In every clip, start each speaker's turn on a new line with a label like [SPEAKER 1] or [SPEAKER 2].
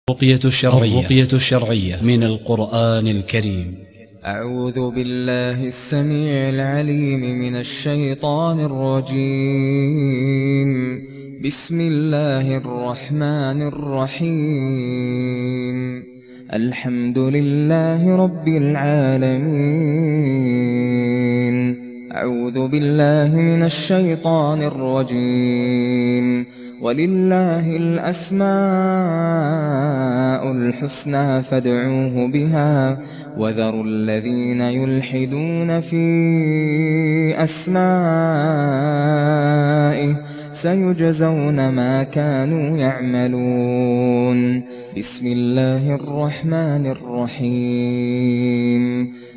[SPEAKER 1] الرقية الشرعية من القرآن الكريم.
[SPEAKER 2] أعوذ بالله السميع العليم من الشيطان الرجيم. بسم الله الرحمن الرحيم. الحمد لله رب العالمين. أعوذ بالله من الشيطان الرجيم. ولله الأسماء الحسنى فادعوه بها وذروا الذين يلحدون في أسمائه سيجزون ما كانوا يعملون. بسم الله الرحمن الرحيم.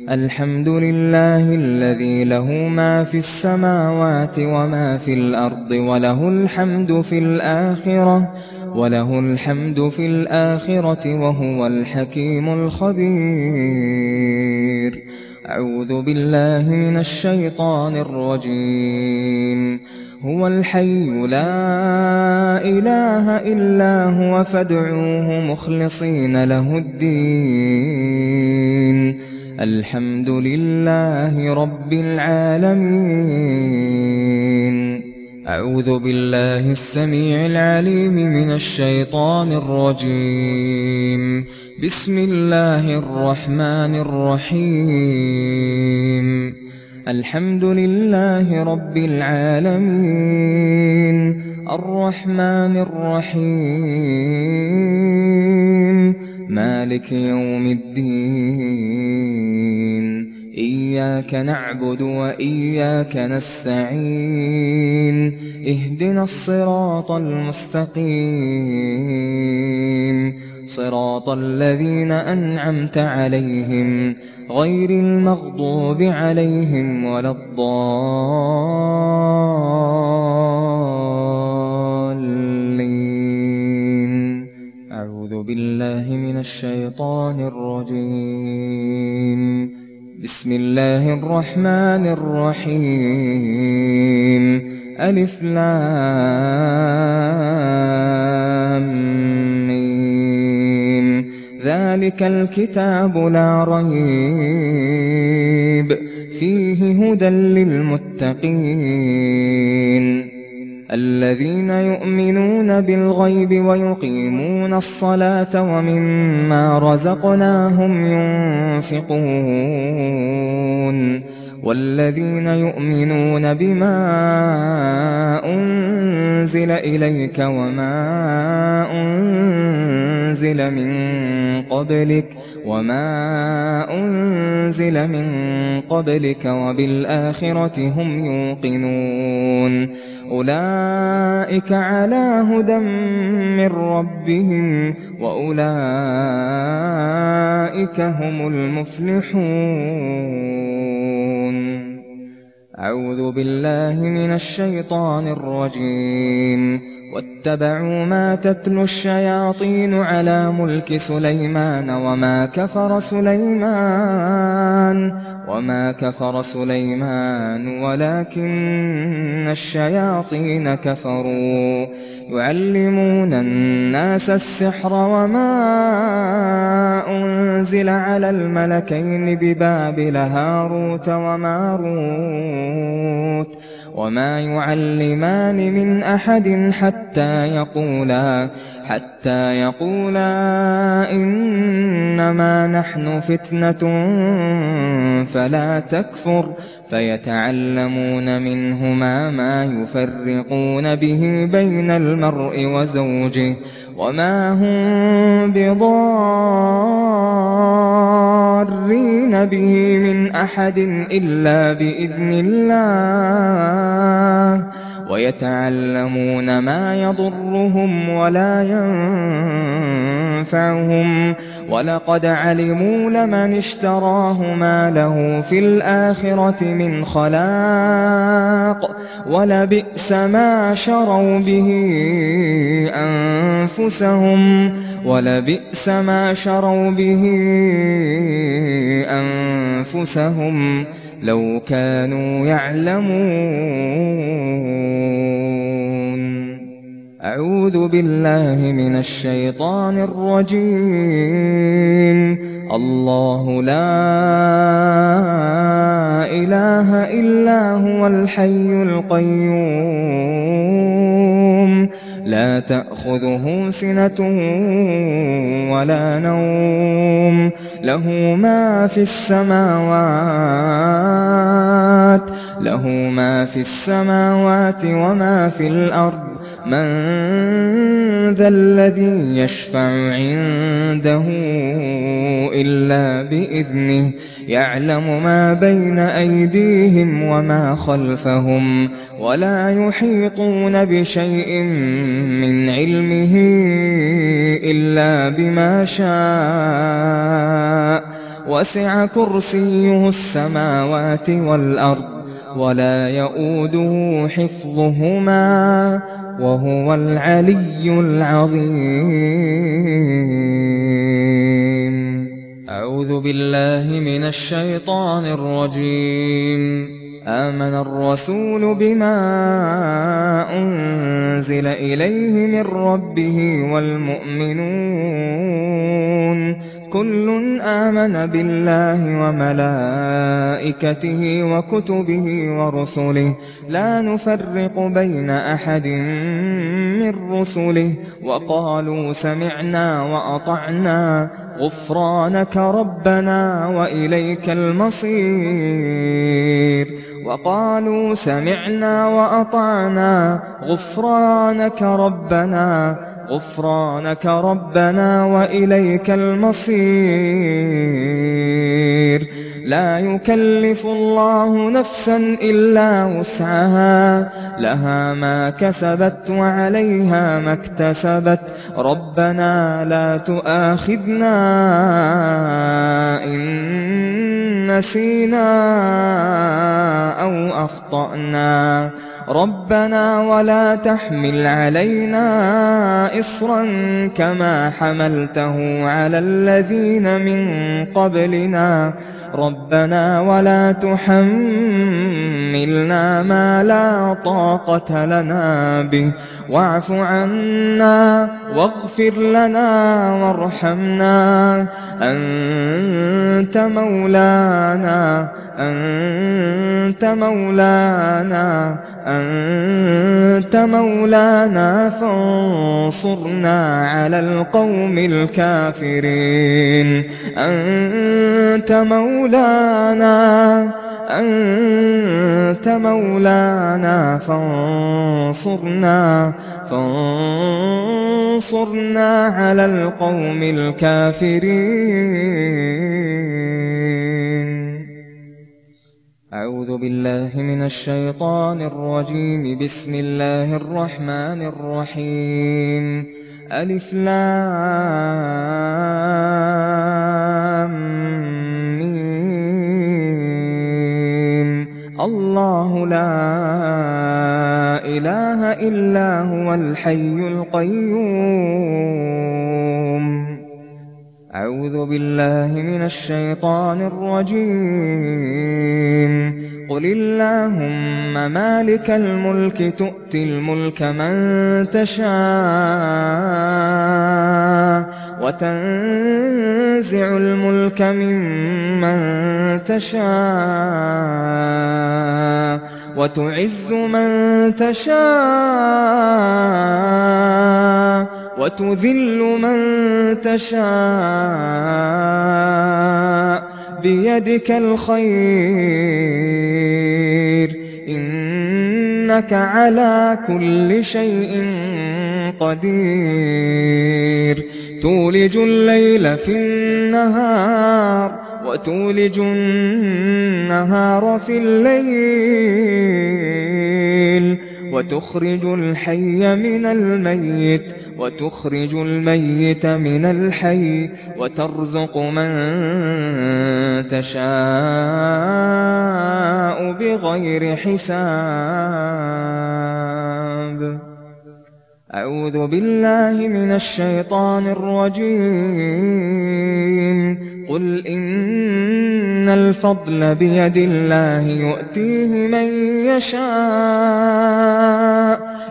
[SPEAKER 2] الحمد لله الذي له ما في السماوات وما في الأرض وله الحمد في الآخرة وهو الحكيم الخبير. أعوذ بالله من الشيطان الرجيم. هو الحي لا إله إلا هو فادعوه مخلصين له الدين. الحمد لله رب العالمين. أعوذ بالله السميع العليم من الشيطان الرجيم. بسم الله الرحمن الرحيم. الحمد لله رب العالمين. الرحمن الرحيم. مالك يوم الدين. إياك نعبد وإياك نستعين. اهدنا الصراط المستقيم صراط الذين أنعمت عليهم غير المغضوب عليهم ولا الضالين. أعوذ بالله من الشيطان الرجيم. بسم الله الرحمن الرحيم. ألف لام ميم. ذلك الكتاب لا ريب فيه هدى للمتقين الذين يؤمنون بالغيب ويقيمون الصلاة ومما رزقناهم ينفقون والذين يؤمنون بما أنزل إليك وما أنزل من قبلك وبالآخرة هم يوقنون. أولئك على هدى من ربهم وأولئك هم المفلحون. أعوذ بالله من الشيطان الرجيم. واتبعوا ما تتلو الشياطين على ملك سليمان وما كفر سليمان ولكن الشياطين كفروا يعلمون الناس السحر وما أنزل على الملكين ببابل هاروت وماروت وما يعلمان من أحد حتى يقولا إنما نحن فتنة فلا تكفر فيتعلمون منهما ما يفرقون به بين المرء وزوجه وما هم بضارين به من أحد إلا بإذن الله ويتعلمون ما يضرهم ولا ينفعهم ولقد علموا لمن اشتراه ما له في الآخرة من خلاق ولبئس ما شروا به أنفسهم لو كانوا يعلمون. أعوذ بالله من الشيطان الرجيم. الله لا إله إلا هو الحي القيوم لا تأخذه سنة ولا نوم له ما في السماوات وما في الأرض من ذا الذي يشفع عنده إلا بإذنه يعلم ما بين أيديهم وما خلفهم ولا يحيطون بشيء من علمه إلا بما شاء وسع كرسيه السماوات والأرض ولا يؤوده حفظهما وهو العلي العظيم. أعوذ بالله من الشيطان الرجيم. آمن الرسول بما أنزل إليه من ربه والمؤمنون كل آمن بالله وملائكته وكتبه ورسله لا نفرق بين أحد من رسله وقالوا سمعنا وأطعنا غفرانك ربنا وإليك المصير. وقالوا سمعنا وأطعنا غفرانك ربنا وإليك المصير. لا يكلف الله نفسا إلا وسعها لها ما كسبت وعليها ما اكتسبت ربنا لا تؤاخذنا إن نسينا أو أخطأنا ربنا ولا تحمل علينا إصرا كما حملته على الذين من قبلنا ربنا ولا تحملنا ما لا طاقة لنا به واعف عنا واغفر لنا وارحمنا أنت مولانا فانصرنا على القوم الكافرين. أنت مولانا فانصرنا على القوم الكافرين. أعوذ بالله من الشيطان الرجيم. بسم الله الرحمن الرحيم. ألف لام ميم. الله لا إله إلا هو الحي القيوم. أعوذ بالله من الشيطان الرجيم. قل اللهم مالك الملك تؤتي الملك من تشاء وتنزع الملك ممن تشاء وتعز من تشاء وتذل من تشاء بيدك الخير إنك على كل شيء قدير. تولج الليل في النهار وتولج النهار في الليل وتخرج الحي من الميت وتخرج الميت من الحي وترزق من تشاء بغير حساب. أعوذ بالله من الشيطان الرجيم. قل إن الفضل بيد الله يؤتيه من يشاء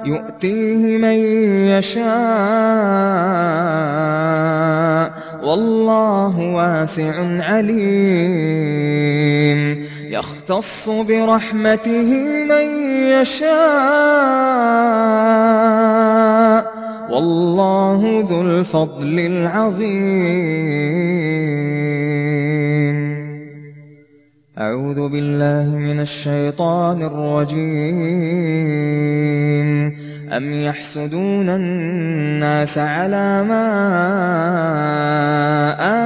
[SPEAKER 2] يؤتيه من يشاء والله واسع عليم يختص برحمته من يشاء والله ذو الفضل العظيم. أعوذ بالله من الشيطان الرجيم. أم يحسدون الناس على ما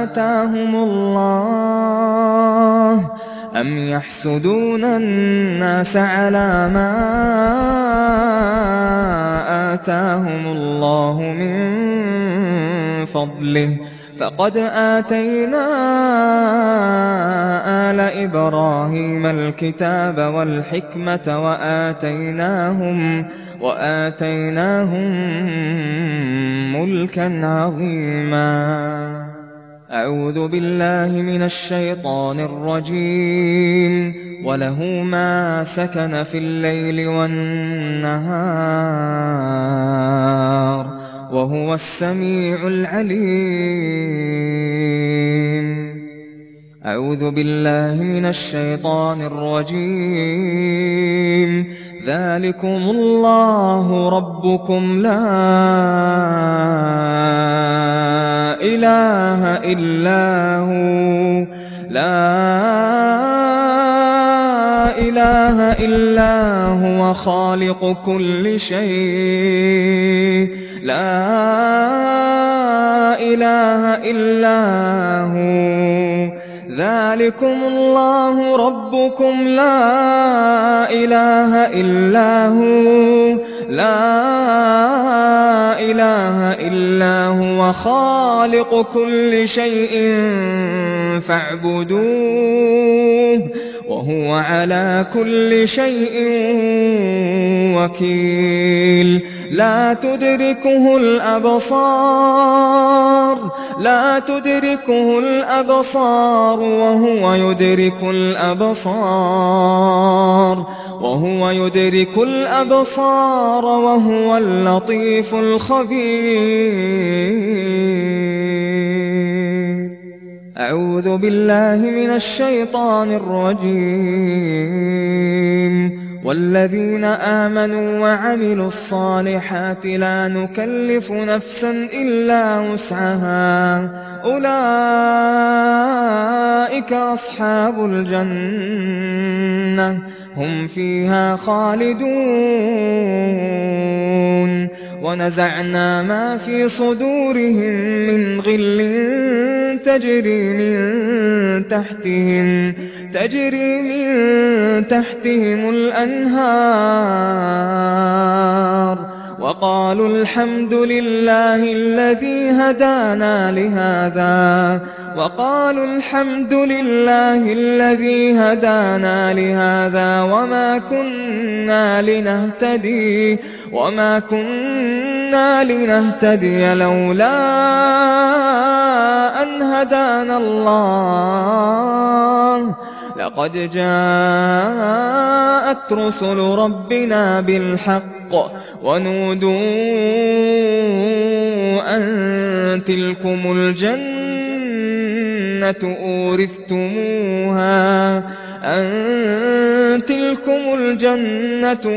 [SPEAKER 2] آتاهم الله أم يحسدون الناس على ما آتاهم الله من فضله فقد آتينا آل إبراهيم الكتاب والحكمة وآتيناهم ملكا عظيما. أعوذ بالله من الشيطان الرجيم. وله ما سكن في الليل والنهار وهو السميع العليم. أعوذ بالله من الشيطان الرجيم. ذلكم الله ربكم لا إله إلا هو خالق كل شيء لا إله إلا هو. ذلكم الله ربكم لا إله إلا هو خالق كل شيء فاعبدوه وهو على كل شيء وكيل. لا تدركه الأبصار وهو يدرك الأبصار وهو اللطيف الخبير. أعوذ بالله من الشيطان الرجيم. والذين آمنوا وعملوا الصالحات لا نكلف نفسا إلا وسعها أولئك أصحاب الجنة هم فيها خالدون. ونزعنا ما في صدورهم من غل تجري من تحتهم الأنهار وقالوا الحمد لله الذي هدانا لهذا وما كنا لنهتدي لولا أن هدانا الله لقد جاءت رسل ربنا بالحق ونودوا أن تلكم الجنة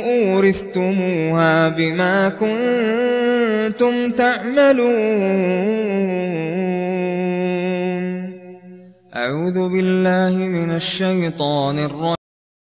[SPEAKER 2] أورثتموها بما كنتم تعملون. أعوذ بالله من الشيطان الرجيم.